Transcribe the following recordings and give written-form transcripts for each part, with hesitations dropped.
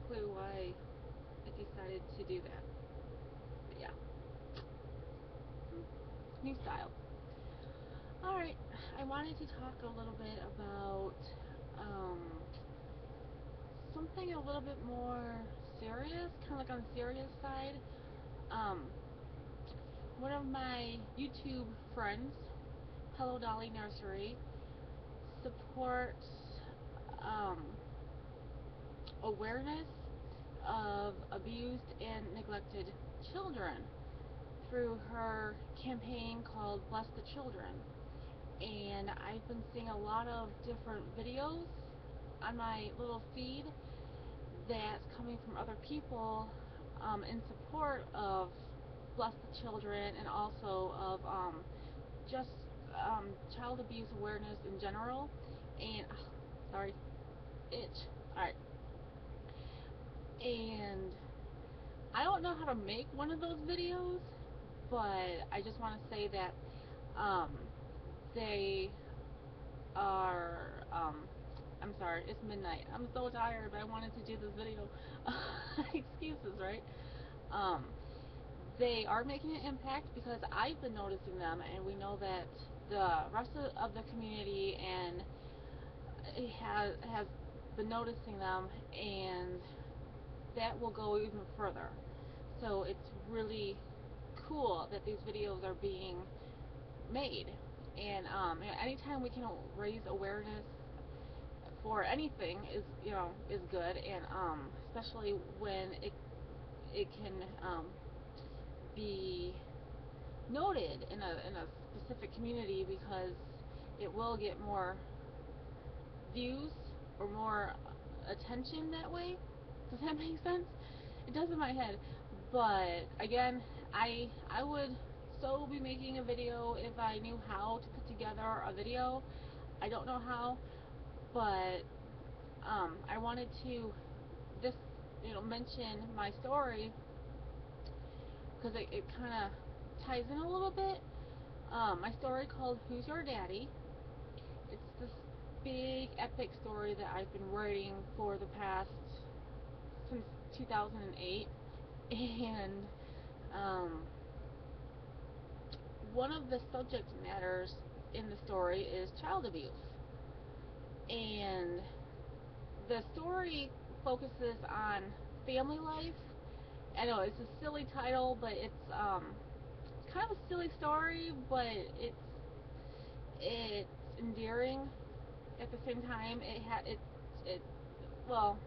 clue why I decided to do that. But yeah, new style. Alright, I wanted to talk a little bit about something a little bit more serious, kind of like on the serious side. Um, One of my YouTube friends, Hello Dolly Nursery, supports um, awareness of abused and neglected children through her campaign called Bless the Children. And I've been seeing a lot of different videos on my little feed that's coming from other people in support of Bless the Children and also of just child abuse awareness in general. And sorry, itch. Alright. And I don't know how to make one of those videos, but I just want to say that they are I'm sorry, it's midnight. I'm so tired, but I wanted to do this video. Excuses, right? They are making an impact because I've been noticing them, and we know that the rest of the community and has been noticing them, and that will go even further. So it's really cool that these videos are being made, and anytime we can raise awareness for anything is good, and especially when it can be noted in a specific community, because it will get more views or more attention that way. Does that make sense? It does in my head. But again, I would so be making a video if I knew how to put together a video. I don't know how, but I wanted to just mention my story because it kind of ties in a little bit. My story called Who's Your Daddy? It's this big epic story that I've been writing for the past since 2008, and one of the subject matters in the story is child abuse, and the story focuses on family life. I know it's a silly title, but it's kind of a silly story, but it's endearing at the same time. It well,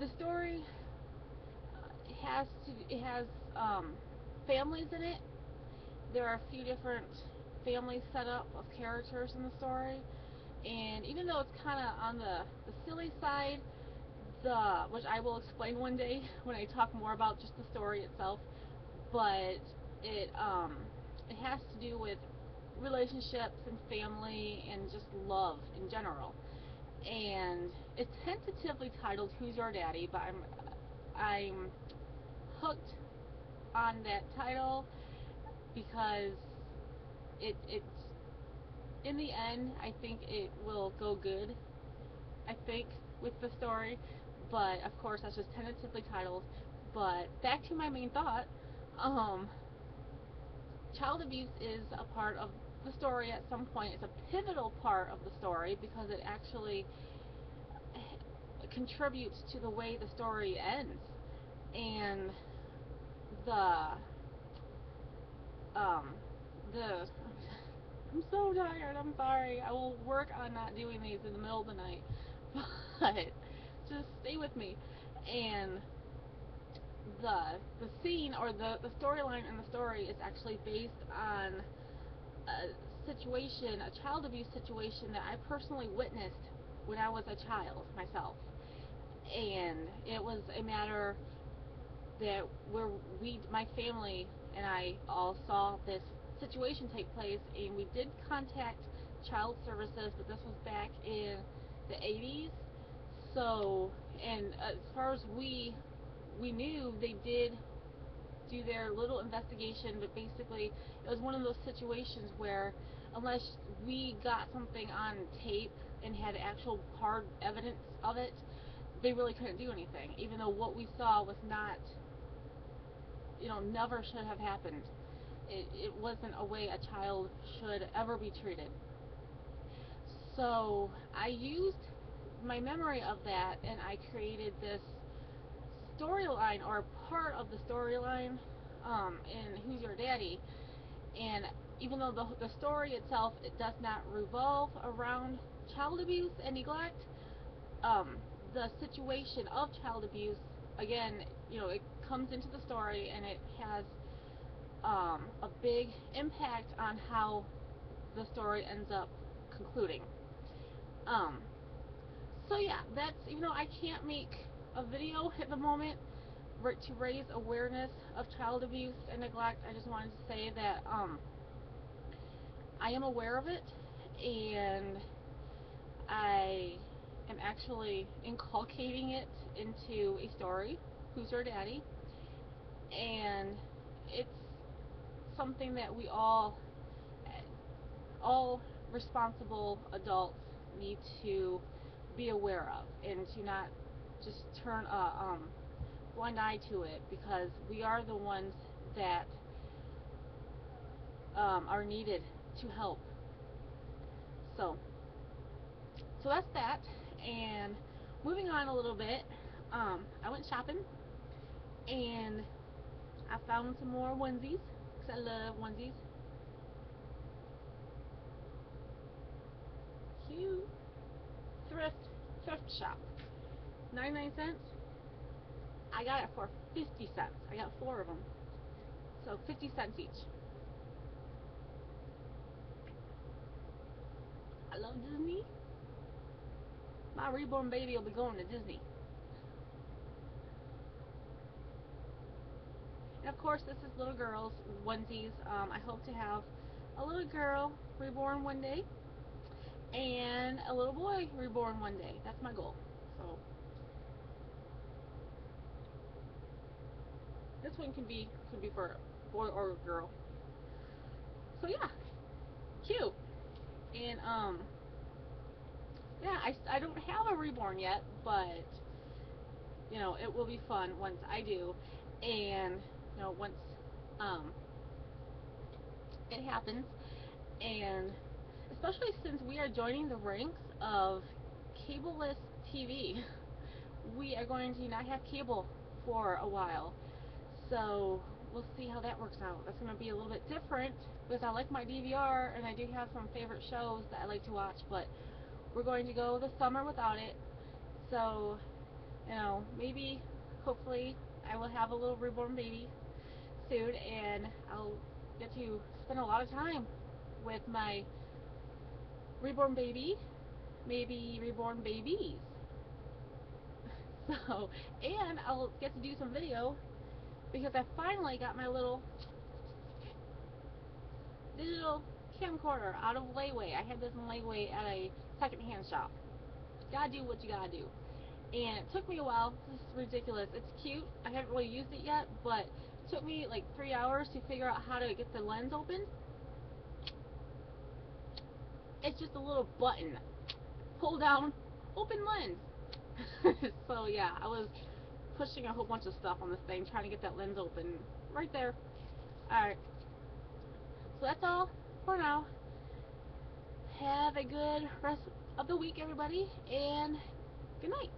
the story has families in it. There are a few different family setup of characters in the story, and even though it's kind of on the silly side, which I will explain one day when I talk more about just the story itself, but it has to do with relationships and family and just love in general. And it's tentatively titled Who's Your Daddy, but I'm hooked on that title because it's in the end, I think it will go good, I think, with the story, but of course that's just tentatively titled. But back to my main thought, child abuse is a part of the story at some point. It's a pivotal part of the story because it actually contributes to the way the story ends. And the I'm so tired, I'm sorry. I will work on not doing these in the middle of the night, but just stay with me. And the scene, or the storyline in the story, is actually based on a situation, a child abuse situation that I personally witnessed when I was a child myself. And it was a matter that where my family and I all saw this situation take place, and we did contact child services, but this was back in the 80s. So, and as far as we knew, they did do their little investigation, but basically it was one of those situations where unless we got something on tape and had actual hard evidence of it, they really couldn't do anything, even though what we saw was not, never should have happened. It wasn't a way a child should ever be treated. So I used my memory of that, and I created this storyline, or part of the storyline, in Who's Your Daddy. And even though the story itself, it does not revolve around child abuse and neglect, the situation of child abuse, again, it comes into the story, and it has a big impact on how the story ends up concluding. So yeah, that's, even though I can't make a video at the moment to raise awareness of child abuse and neglect, I just wanted to say that I am aware of it, and I am actually inculcating it into a story, Who's Your Daddy, and it's something that we all responsible adults need to be aware of, and to not just turn a blind eye to it, because we are the ones that are needed to help. So that's that. And moving on a little bit, I went shopping, and I found some more onesies, because I love onesies. Cute. Thrift shop. 99 cents. I got it for 50 cents. I got 4 of them. So 50 cents each. I love Disney. My reborn baby will be going to Disney. And of course, this is little girls' onesies. I hope to have a little girl reborn one day, and a little boy reborn one day. That's my goal. So this one could be for a boy or a girl. So yeah, cute. And yeah, I don't have a reborn yet, but it will be fun once I do, and once it happens, and especially since we are joining the ranks of cableless TV. We are going to not have cable for a while, so we'll see how that works out. That's going to be a little bit different, because I like my DVR, and I do have some favorite shows that I like to watch, but we're going to go the summer without it. So maybe, hopefully, I will have a little reborn baby soon, and I'll get to spend a lot of time with my reborn baby, maybe reborn babies. So, and I'll get to do some video, because I finally got my little digital camcorder out of layaway. I had this in layaway at a secondhand shop. Gotta do what you gotta do. And it took me a while. This is ridiculous. It's cute. I haven't really used it yet, but it took me like 3 hours to figure out how to get the lens open. It's just a little button. Pull down, open lens. So yeah, I was pushing a whole bunch of stuff on this thing, trying to get that lens open. Right there. Alright. So that's all for now. Have a good rest of the week, everybody, and good night.